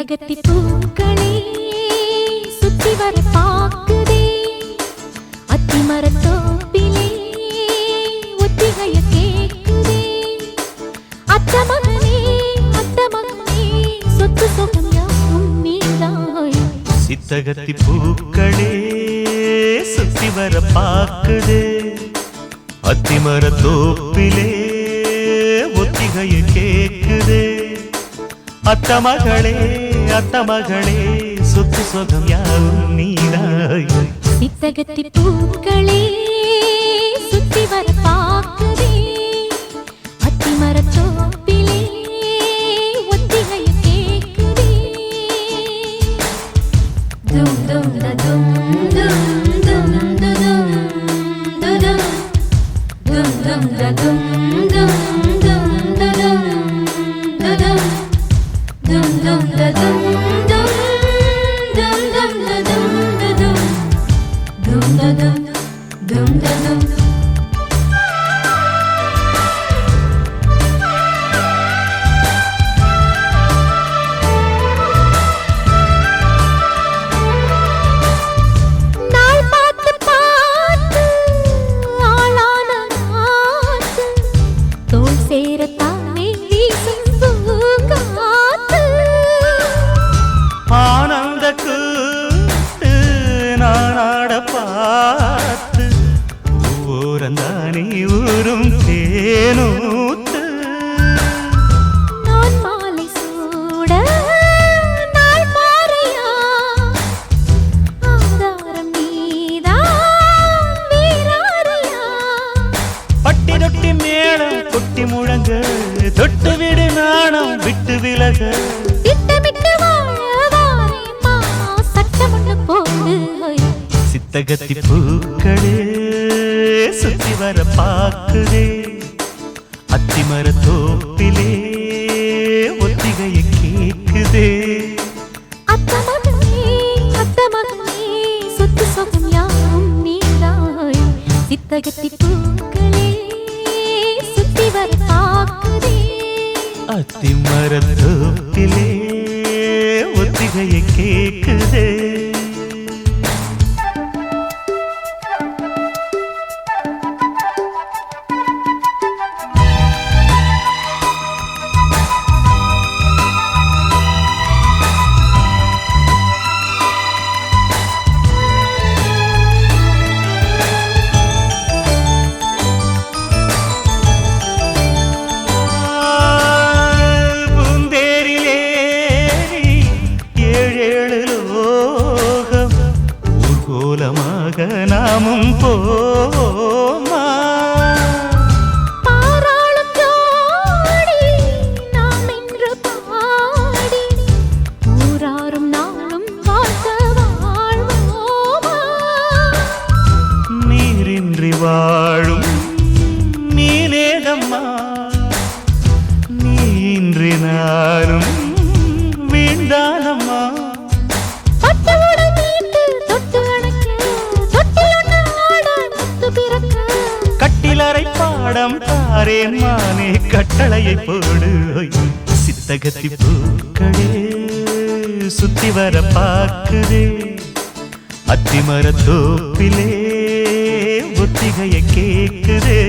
சித்தகத்தி பூக்களே சுத்தி வர பாக்குதே அத்திமரத்தோப்பிலே ஒத்திகைய கேக்குதே அத்த மகனே சொத்து சுகம் யாவும் நீதாய் சித்தகத்தி பூக்களே சுத்தி வர பாக்குதே அத்திமரத்தோப்பிலே ஒத்திகைய கேக்குதே அத்த மகளே சொத்து சுகம் யாவும் நீதாய் சித்தகத்தி பூக்களே சுத்தி வர பாக்குதே அத்திமரத்தோப்பிலே ஒத்திகைய கேக்குதே தும் தும் தும் தும் தும் தும் தும் தும் ஊரும் தேனூத்து நான் மாலை சூட நாள் பாறையா ஆதாரம் நீதான் வீராரியா பட்டி தொட்டி மேளம் கொட்டி முழங்க தொட்டு விடு நாணம் விட்டு விலக திட்டமிட்டு வாழவாரே மாமா சட்டமொன்று போடு சித்தகத்தி பூக்களே சுத்தி வர பாக்குதே அத்திமரத்தோப்பிலே ஒத்திகைய கேக்குதே அத்த மகனே சொத்து சுகம் யாவும் நீதாய் சித்தகத்தி பூக்களே சுத்தி வர பாக்குதே அத்திமரத்தோப்பிலே ஒத்திகைய கேக்குதே நாமும் போமா பாராளும் ஜோடி நாம் என்று பாடி ஊராரும் நாளும் வாழ்த்த வாழ்வோமா நீரின்றி வாழும் நீனேதம்மா நீன்றி நாளும் வீண்டானம்மா கட்டிலறை பாடம் தாரேன் மானே கட்டளையை போடு சித்தகத்தி பூக்களே சுத்தி வர பாக்குதே அத்திமரத்தோப்பிலே ஒத்திகைய கேக்குதே